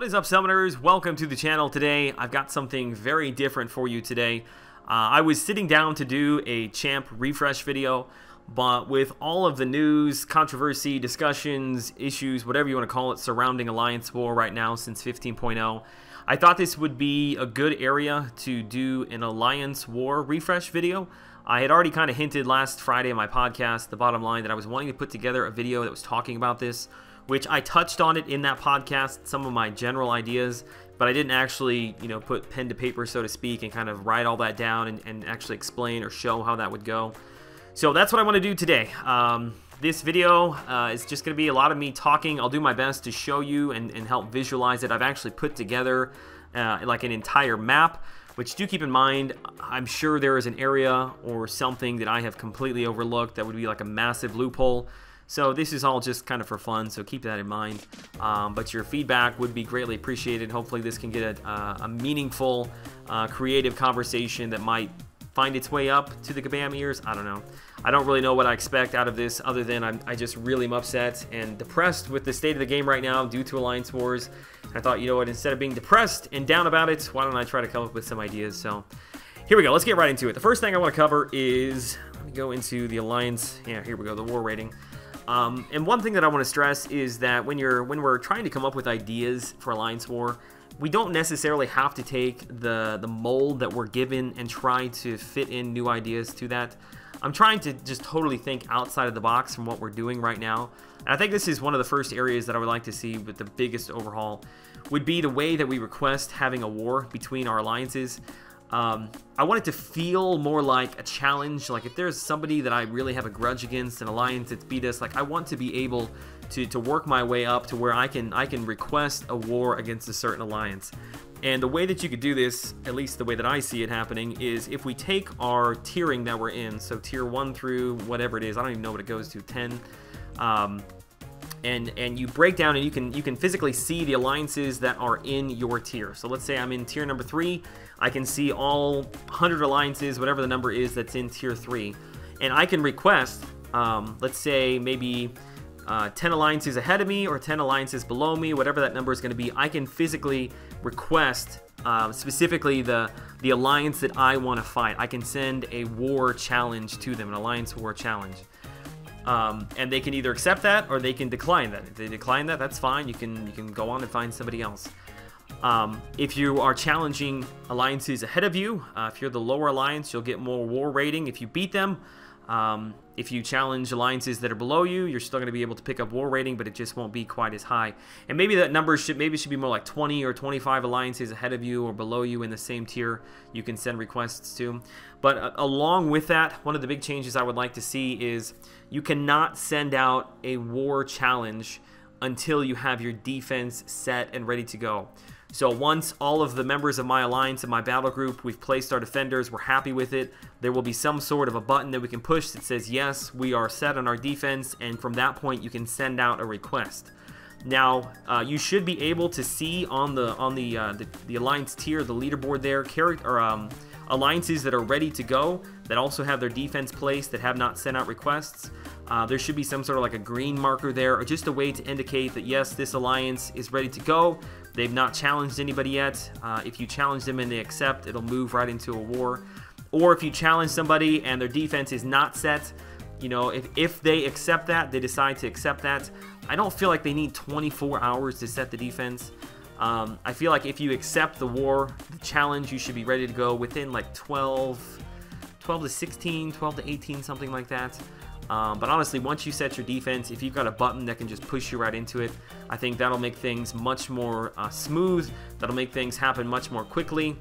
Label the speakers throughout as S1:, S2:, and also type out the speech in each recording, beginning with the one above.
S1: What is up, Summoners? Welcome to the channel. Today I've got something very different for you today. I was sitting down to do a champ refresh video, but with all of the news, controversy, discussions, issues, whatever you want to call it, surrounding Alliance War right now since 15.0, I thought this would be a good area to do an Alliance War refresh video. I had already kind of hinted last Friday in my podcast, The Bottom Line, that I was wanting to put together a video that was talking about this, which I touched on it in that podcast, some of my general ideas, but I didn't actually, put pen to paper, so to speak, and kind of write all that down and actually explain or show how that would go. So that's what I want to do today. This video is just going to be a lot of me talking. I'll do my best to show you and help visualize it. I've actually put together like an entire map, which, do keep in mind, I'm sure there is an area or something that I have completely overlooked that would be like a massive loophole. So this is all just kind of for fun, so keep that in mind. But your feedback would be greatly appreciated. Hopefully this can get a meaningful, creative conversation that might find its way up to the Kabam ears. I don't know. I don't really know what I expect out of this other than I just really am upset and depressed with the state of the game right now due to Alliance Wars. I thought, you know what, instead of being depressed and down about it, why don't I try to come up with some ideas? So here we go. Let's get right into it. The first thing I want to cover is, let me go into the Alliance. Yeah, here we go, the war rating. And one thing that I want to stress is that when we're trying to come up with ideas for Alliance War, we don't necessarily have to take the mold that we're given and try to fit in new ideas to that. I'm trying to just totally think outside of the box from what we're doing right now. And I think this is one of the first areas that I would like to see with the biggest overhaul would be the way that we request having a war between our alliances. I want it to feel more like a challenge. Like if there's somebody that I really have a grudge against, an alliance that's beat us, like I want to be able to work my way up to where I can request a war against a certain alliance. And the way that you could do this, at least the way that I see it happening, is if we take our tiering that we're in, so tier 1 through whatever it is, I don't even know what it goes to, 10, and you break down and you can physically see the alliances that are in your tier. So let's say I'm in tier number 3, I can see all 100 alliances, whatever the number is that's in tier 3, and I can request, let's say maybe 10 alliances ahead of me or 10 alliances below me, whatever that number is going to be. I can physically request specifically the alliance that I want to fight. I can send a war challenge to them, an alliance war challenge. And they can either accept that or they can decline that. If they decline that, that's fine. You can go on and find somebody else. If you are challenging alliances ahead of you, if you're the lower alliance, you'll get more war rating if you beat them. If you challenge alliances that are below you, you're still going to be able to pick up war rating, but it just won't be quite as high. And maybe that number should be more like 20 or 25 alliances ahead of you or below you in the same tier you can send requests to. But along with that, one of the big changes I would like to see is you cannot send out a war challenge until you have your defense set and ready to go. So once all of the members of my alliance and my battle group, we've placed our defenders, we're happy with it, there will be some sort of a button that we can push that says, yes, we are set on our defense, and from that point you can send out a request. Now, you should be able to see on the alliance tier, the leaderboard there, alliances that are ready to go, that also have their defense placed, that have not sent out requests. There should be some sort of like a green marker there, or just a way to indicate that yes, this alliance is ready to go. They've not challenged anybody yet. If you challenge them and they accept, it'll move right into a war. Or if you challenge somebody and their defense is not set, if they accept that, they decide to accept that, I don't feel like they need 24 hours to set the defense. I feel like if you accept the war, the challenge, you should be ready to go within like 12 to 16, 12 to 18, something like that. But honestly, once you set your defense, if you've got a button that can just push you right into it, I think that'll make things much more smooth. That'll make things happen much more quickly.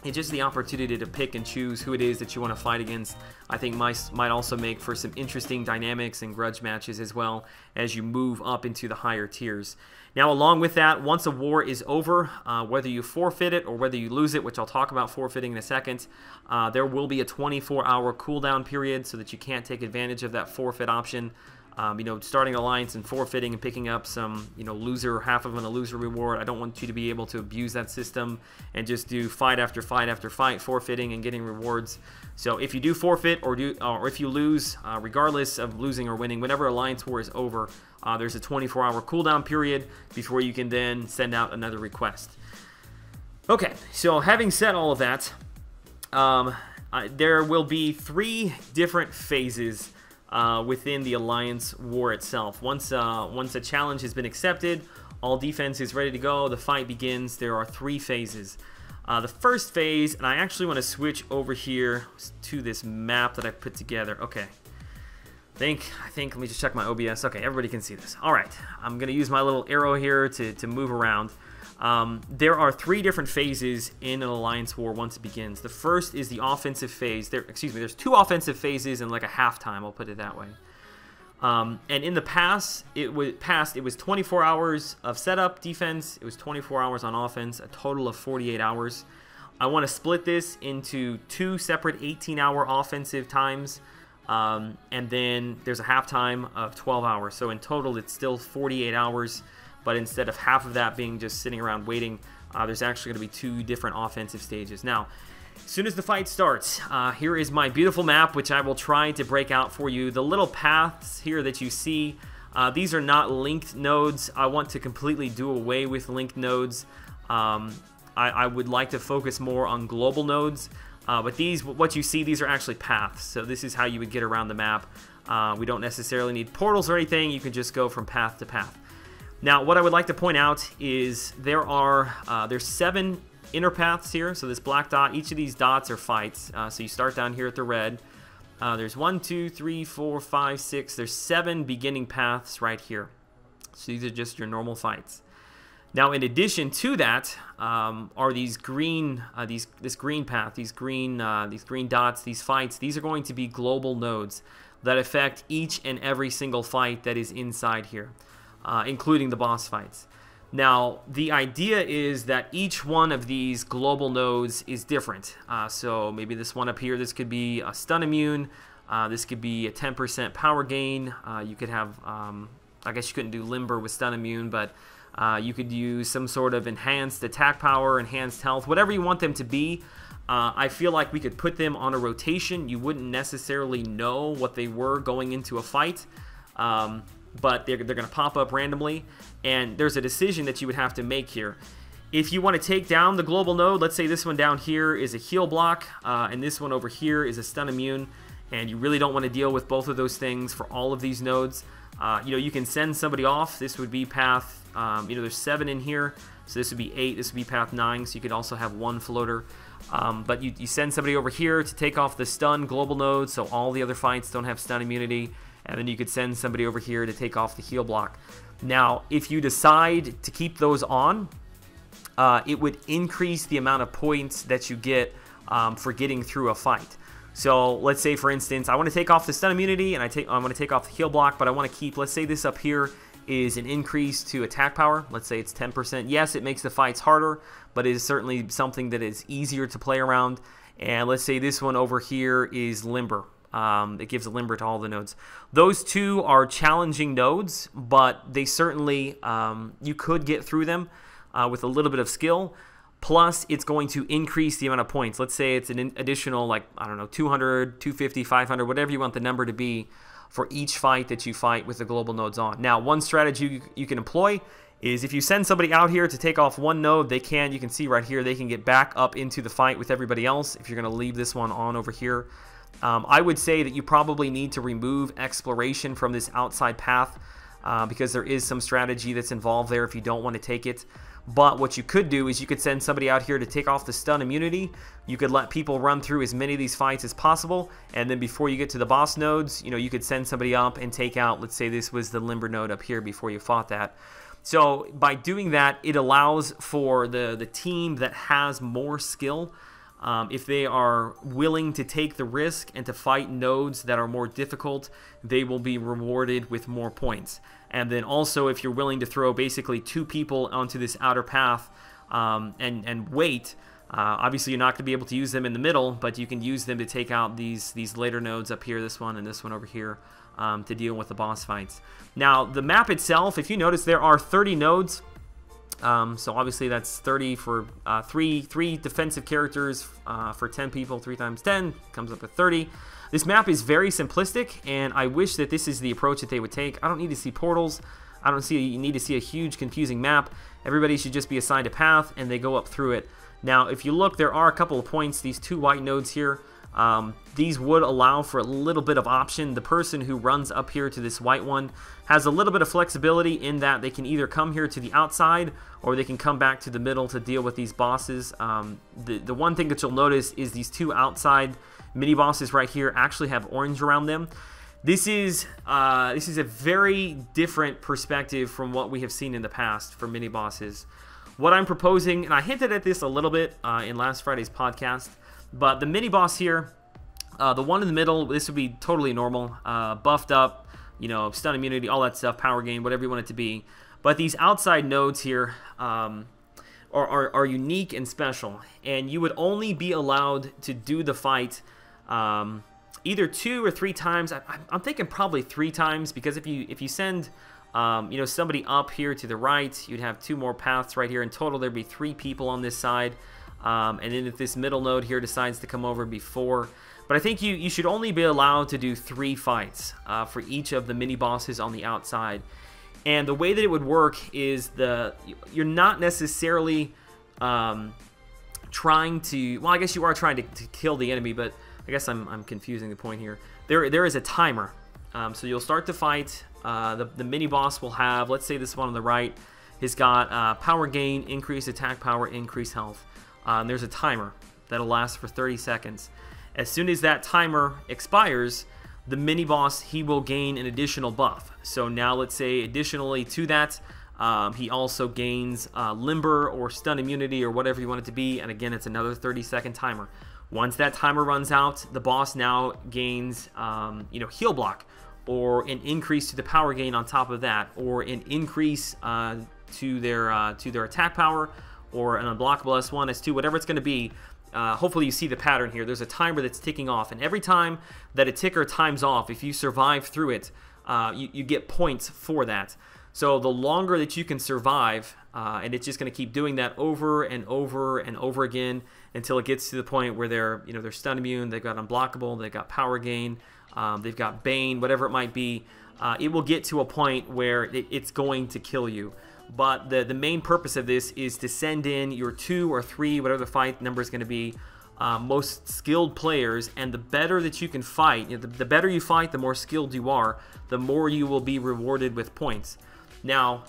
S1: And just the opportunity to pick and choose who it is that you want to fight against, I think might also make for some interesting dynamics and grudge matches as well as you move up into the higher tiers. Now, along with that, once a war is over, whether you forfeit it or whether you lose it, which I'll talk about forfeiting in a second, there will be a 24-hour cooldown period so that you can't take advantage of that forfeit option. starting an alliance and forfeiting and picking up some, loser, half of a loser reward. I don't want you to be able to abuse that system and just do fight after fight after fight, forfeiting and getting rewards. So if you do forfeit or if you lose, regardless of losing or winning, whenever Alliance War is over, there's a 24-hour cooldown period before you can then send out another request. Okay, so having said all of that, there will be 3 different phases within the Alliance War itself. Once a challenge has been accepted, all defense is ready to go, the fight begins. There are 3 phases. The first phase, and I actually want to switch over here to this map that I put together. Okay. I think, let me just check my OBS. Okay, everybody can see this. All right, I'm going to use my little arrow here to move around. There are 3 different phases in an Alliance War once it begins. The first is the offensive phase. There's 2 offensive phases and like a halftime, I'll put it that way. And in the past, it was 24 hours of setup defense. It was 24 hours on offense, a total of 48 hours. I want to split this into 2 separate 18-hour offensive times. And then there's a halftime of 12 hours. So in total, it's still 48 hours. But instead of half of that being just sitting around waiting, there's actually going to be 2 different offensive stages. Now, as soon as the fight starts, here is my beautiful map, which I will try to break out for you. The little paths here that you see, these are not linked nodes. I want to completely do away with linked nodes. I would like to focus more on global nodes. But what you see, these are actually paths. So this is how you would get around the map. We don't necessarily need portals or anything. You can just go from path to path. Now, what I would like to point out is there's 7 inner paths here. So this black dot, each of these dots are fights. So you start down here at the red. There's 1, 2, 3, 4, 5, 6. There's 7 beginning paths right here. So these are just your normal fights. Now, in addition to that, are these green, this green path, these green dots, these fights. These are going to be global nodes that affect each and every single fight that is inside here, including the boss fights. Now, the idea is that each one of these global nodes is different. So maybe this one up here, this could be a stun immune. This could be a 10% power gain. You could have, I guess you couldn't do limber with stun immune, but you could use some sort of enhanced attack power, enhanced health, whatever you want them to be. I feel like we could put them on a rotation. You wouldn't necessarily know what they were going into a fight, but they're going to pop up randomly, and there's a decision that you would have to make here. If you want to take down the global node, let's say this one down here is a heal block, and this one over here is a stun immune, and you really don't want to deal with both of those things for all of these nodes. You can send somebody off. This would be path, there's 7 in here, so this would be 8, this would be path 9, so you could also have 1 floater. But you send somebody over here to take off the stun global node, so all the other fights don't have stun immunity, and then you could send somebody over here to take off the heal block. Now, if you decide to keep those on, it would increase the amount of points that you get for getting through a fight. So let's say, for instance, I want to take off the stun immunity, and I want to take off the heal block, but I want to keep, let's say this up here is an increase to attack power. Let's say it's 10%. Yes, it makes the fights harder, but it is certainly something that is easier to play around. And let's say this one over here is limber. It gives a limber to all the nodes. Those 2 are challenging nodes, but they certainly, you could get through them with a little bit of skill. Plus, it's going to increase the amount of points. Let's say it's an additional, like, I don't know, 200, 250, 500, whatever you want the number to be for each fight that you fight with the global nodes on. Now, one strategy you can employ is if you send somebody out here to take off one node, you can see right here, they can get back up into the fight with everybody else if you're going to leave this one on over here. I would say that you probably need to remove exploration from this outside path because there is some strategy that's involved there if you don't want to take it. But what you could do is you could send somebody out here to take off the stun immunity. You could let people run through as many of these fights as possible, and then before you get to the boss nodes, you could send somebody up and take out, let's say this was the limber node up here before you fought that. So by doing that, it allows for the team that has more skill, if they are willing to take the risk and to fight nodes that are more difficult, they will be rewarded with more points. And then also, if you're willing to throw basically 2 people onto this outer path and wait, obviously you're not going to be able to use them in the middle, but you can use them to take out these later nodes up here, this one and this one over here. to deal with the boss fights. Now, the map itself, if you notice, there are 30 nodes. So obviously that's 30 for three defensive characters for 10 people. 3 times 10 comes up with 30. This map is very simplistic, and I wish that this is the approach that they would take. I don't need to see portals. I don't see you need to see a huge confusing map. Everybody should just be assigned a path, and they go up through it. Now, if you look, there are a couple of points. These 2 white nodes here. These would allow for a little bit of option. The person who runs up here to this white one has a little bit of flexibility in that they can either come here to the outside or they can come back to the middle to deal with these bosses. The one thing that you'll notice is these 2 outside mini bosses right here actually have orange around them. This is a very different perspective from what we have seen in the past for mini bosses. What I'm proposing, and I hinted at this a little bit in last Friday's podcast, but the mini boss here, the one in the middle, this would be totally normal, buffed up, you know, stun immunity, all that stuff, power gain, whatever you want it to be. But these outside nodes here are unique and special, and you would only be allowed to do the fight either 2 or 3 times. I'm thinking probably 3 times, because if you send you know, somebody up here to the right, you'd have 2 more paths right here. In total, there'd be 3 people on this side. And then if this middle node here decides to come over, it'd be 4. But I think you should only be allowed to do 3 fights for each of the mini bosses on the outside. And the way that it would work is you're not necessarily trying to, well, I guess you are trying to kill the enemy, but I guess I'm confusing the point here. There is a timer. So you'll start to fight. The mini boss will have, let's say this one on the right, has got power gain, increase attack power, increase health. There's a timer that'll last for 30 seconds. As soon as that timer expires, the mini boss, he will gain an additional buff. So now let's say additionally to that, he also gains limber or stun immunity or whatever you want it to be, and again, it's another 30-second timer. Once that timer runs out, the boss now gains you know, heal block, or an increase to the power gain on top of that, or an increase to their attack power, or an unblockable S1, S2, whatever it's going to be. Hopefully you see the pattern here. There's a timer that's ticking off, and every time that a ticker times off, if you survive through it, you get points for that. So the longer that you can survive, and it's just going to keep doing that over and over and over again until it gets to the point where they're stun immune, they've got unblockable, they've got power gain, they've got bane, whatever it might be. It will get to a point where it's going to kill you. But the main purpose of this is to send in your 2 or 3, whatever the fight number is going to be, most skilled players, and the better that you can fight, the better you fight, the more skilled you are, the more you will be rewarded with points. Now,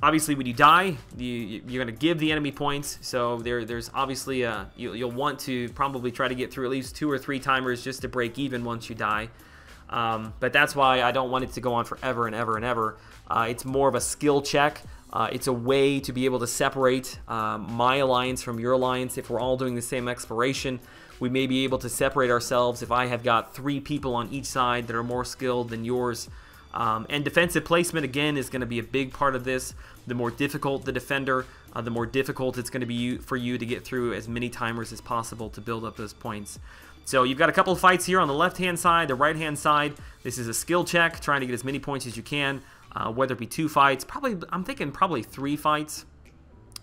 S1: obviously when you die, you're going to give the enemy points, so there's obviously you'll want to probably try to get through at least 2 or 3 timers just to break even once you die. But that's why I don't want it to go on forever and ever and ever. It's more of a skill check. It's a way to be able to separate my alliance from your alliance. If we're all doing the same exploration, we may be able to separate ourselves if I have got 3 people on each side that are more skilled than yours. And defensive placement, again, is going to be a big part of this. The more difficult the defender, the more difficult it's going to be for you to get through as many timers as possible to build up those points. So you've got a couple of fights here on the left-hand side, the right-hand side. This is a skill check, trying to get as many points as you can, whether it be 2 fights. I'm thinking probably 3 fights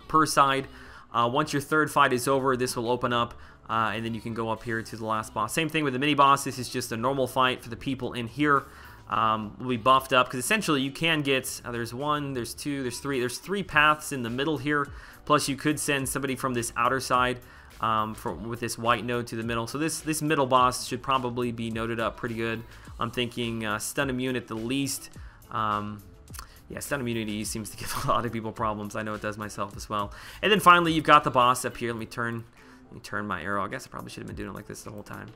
S1: per side. Once your 3rd fight is over, this will open up, and then you can go up here to the last boss. Same thing with the mini-boss. This is just a normal fight for the people in here. Will be buffed up, because essentially you can get, there's 1, there's 2, there's 3. There's 3 paths in the middle here, plus you could send somebody from this outer side. With this white node to the middle. So this middle boss should probably be noted up pretty good. I'm thinking stun immune at the least. Yeah, stun immunity seems to give a lot of people problems. I know it does myself as well. And then finally, you've got the boss up here. Let me turn my arrow. I guess I probably should have been doing it like this the whole time.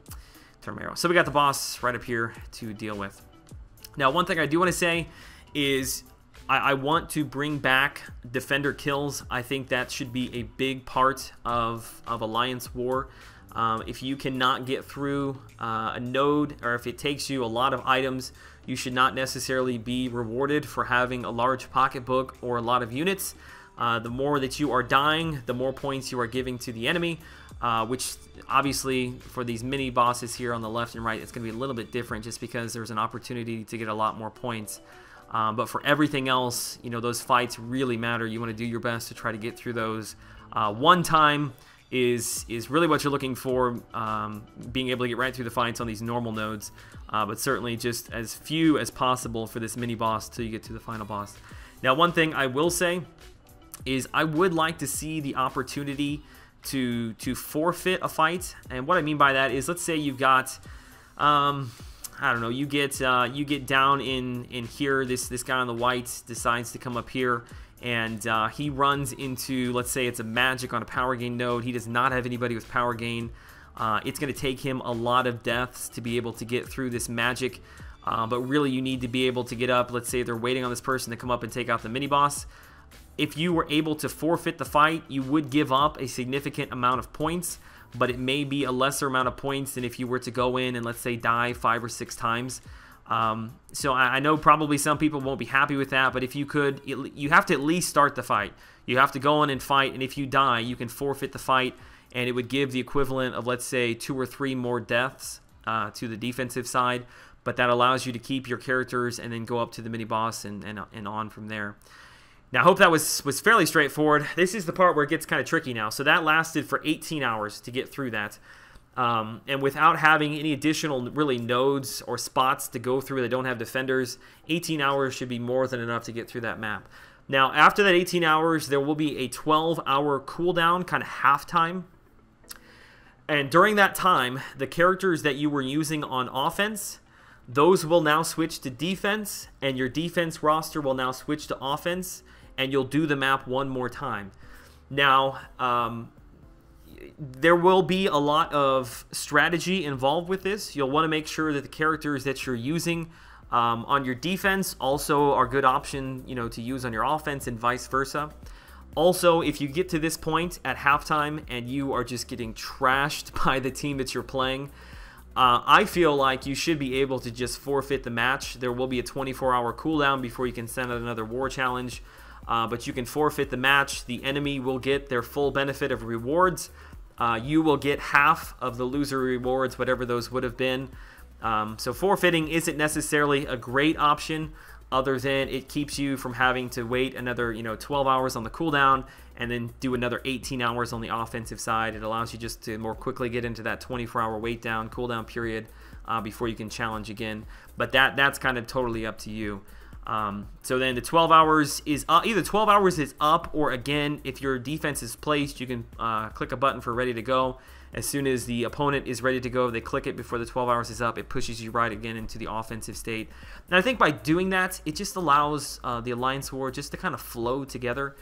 S1: Turn my arrow. So we got the boss right up here to deal with. Now, one thing I do want to say is I want to bring back defender kills. I think that should be a big part of Alliance War. If you cannot get through a node, or if it takes you a lot of items, you should not necessarily be rewarded for having a large pocketbook or a lot of units. The more that you are dying, the more points you are giving to the enemy. which obviously for these mini bosses here on the left and right, it's going to be a little bit different just because there's an opportunity to get a lot more points. But for everything else, you know, those fights really matter. You want to do your best to try to get through those. One time is really what you're looking for, being able to get right through the fights on these normal nodes, but certainly just as few as possible for this mini boss till you get to the final boss. Now, one thing I will say is I would like to see the opportunity to forfeit a fight, and what I mean by that is, let's say you've got I don't know, you get down in here, this guy on the white decides to come up here, and he runs into, let's say it's a magic on a power gain node. He does not have anybody with power gain. It's going to take him a lot of deaths to be able to get through this magic, but really you need to be able to get up. Let's say they're waiting on this person to come up and take out the mini boss. If you were able to forfeit the fight, you would give up a significant amount of points, but it may be a lesser amount of points than if you were to go in and, let's say, die 5 or 6 times. So I know probably some people won't be happy with that, but if you could, you have to at least start the fight. You have to go in and fight, and if you die, you can forfeit the fight, and it would give the equivalent of, let's say, 2 or 3 more deaths to the defensive side, but that allows you to keep your characters and then go up to the mini-boss and on from there. Now, I hope that was fairly straightforward. This is the part where it gets kind of tricky now. So that lasted for 18 hours to get through that. And without having any additional really nodes or spots to go through that don't have defenders, 18 hours should be more than enough to get through that map. Now, after that 18 hours, there will be a 12-hour cooldown, kind of halftime. And during that time, the characters that you were using on offense, those will now switch to defense, and your defense roster will now switch to offense, and you'll do the map one more time. Now, there will be a lot of strategy involved with this. You'll want to make sure that the characters that you're using on your defense also are a good option, you know, to use on your offense, and vice versa. Also, if you get to this point at halftime and you are just getting trashed by the team that you're playing, I feel like you should be able to just forfeit the match. There will be a 24-hour cooldown before you can send out another war challenge, but you can forfeit the match. The enemy will get their full benefit of rewards. You will get half of the loser rewards, whatever those would have been. So forfeiting isn't necessarily a great option, other than it keeps you from having to wait another 12 hours on the cooldown and then do another 18 hours on the offensive side. It allows you just to more quickly get into that 24-hour wait down, cooldown period before you can challenge again. But that's kind of totally up to you. So then the 12 hours is either 12 hours is up, or again, if your defense is placed, you can click a button for ready to go. As soon as the opponent is ready to go, they click it before the 12 hours is up. It pushes you right again into the offensive state. And I think by doing that, it just allows the Alliance War just to kind of flow together.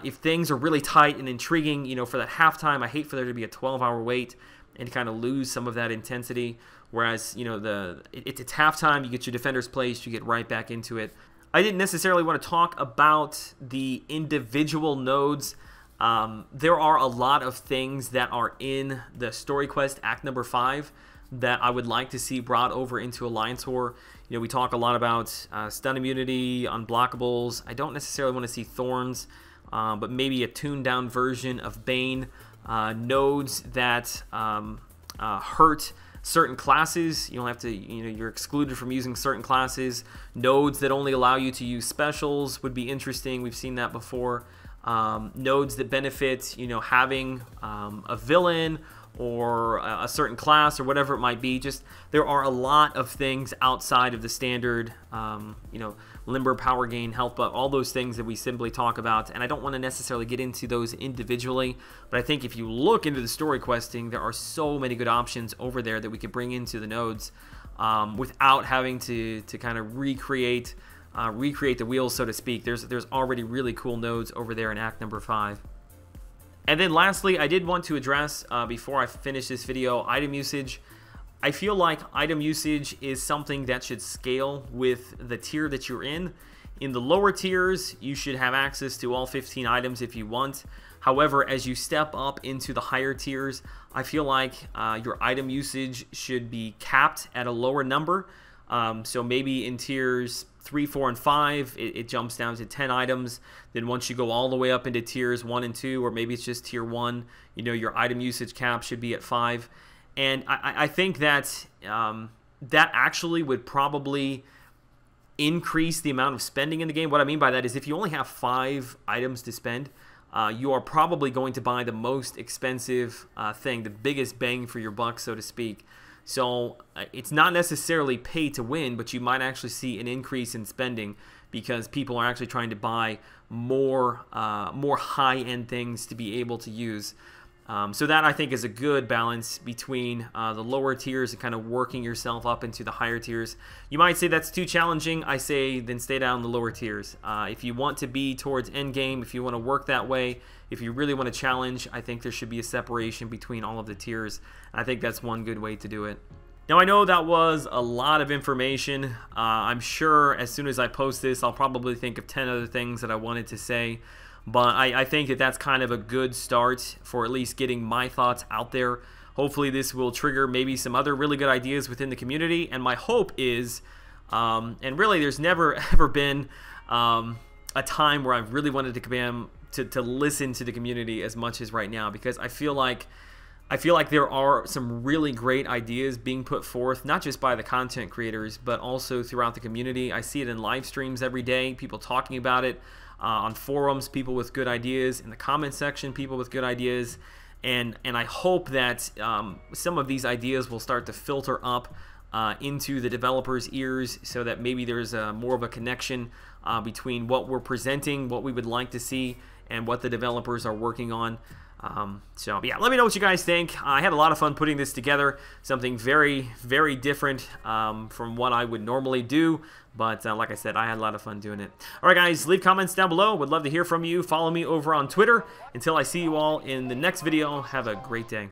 S1: If things are really tight and intriguing, for that halftime, I hate for there to be a 12-hour wait and kind of lose some of that intensity. Whereas, it's halftime, you get your defenders placed, you get right back into it. I didn't necessarily want to talk about the individual nodes. There are a lot of things that are in the story quest act number 5 that I would like to see brought over into Alliance War. We talk a lot about stun immunity, unblockables. I don't necessarily want to see thorns, but maybe a tuned down version of Bane, nodes that hurt certain classes. You don't have to, you're excluded from using certain classes. Nodes that only allow you to use specials would be interesting. We've seen that before. Nodes that benefit, having a villain or a certain class or whatever it might be. Just there are a lot of things outside of the standard, limber, power gain, health buff, all those things that we simply talk about. And I don't want to necessarily get into those individually, but I think if you look into the story questing, there are so many good options over there that we could bring into the nodes without having to kind of recreate the wheels, so to speak. There's already really cool nodes over there in act number 5. And then lastly, I did want to address, before I finish this video, item usage. I feel like item usage is something that should scale with the tier that you're in. In the lower tiers, you should have access to all 15 items if you want. However, as you step up into the higher tiers, I feel like your item usage should be capped at a lower number. So maybe in tiers 3, 4, and 5, it jumps down to 10 items. Then once you go all the way up into tiers 1 and 2, or maybe it's just tier 1, you know, your item usage cap should be at 5. And I think that that actually would probably increase the amount of spending in the game. What I mean by that is if you only have 5 items to spend, you are probably going to buy the most expensive thing, the biggest bang for your buck, so to speak. So it's not necessarily pay to win, but you might actually see an increase in spending because people are actually trying to buy more high-end things to be able to use. So that, I think, is a good balance between the lower tiers and kind of working yourself up into the higher tiers. You might say that's too challenging. I say then stay down in the lower tiers. If you want to be towards endgame, if you want to work that way, if you really want to challenge, I think there should be a separation between all of the tiers. I think that's one good way to do it. Now, I know that was a lot of information. I'm sure as soon as I post this, I'll probably think of 10 other things that I wanted to say. But I think that that's kind of a good start for at least getting my thoughts out there. Hopefully this will trigger maybe some other really good ideas within the community. And my hope is, and really there's never ever been a time where I've really wanted to listen to the community as much as right now, because I feel like there are some really great ideas being put forth, not just by the content creators, but also throughout the community. I see it in live streams every day, people talking about it. On forums, people with good ideas. In the comment section, people with good ideas. And I hope that some of these ideas will start to filter up into the developers' ears so that maybe there's more of a connection between what we're presenting, what we would like to see, and what the developers are working on. So yeah, let me know what you guys think. I had a lot of fun putting this together, something very, very different from what I would normally do, but like I said, I had a lot of fun doing it. All right, guys, leave comments down below. Would love to hear from you. Follow me over on Twitter. Until I see you all in the next video, have a great day.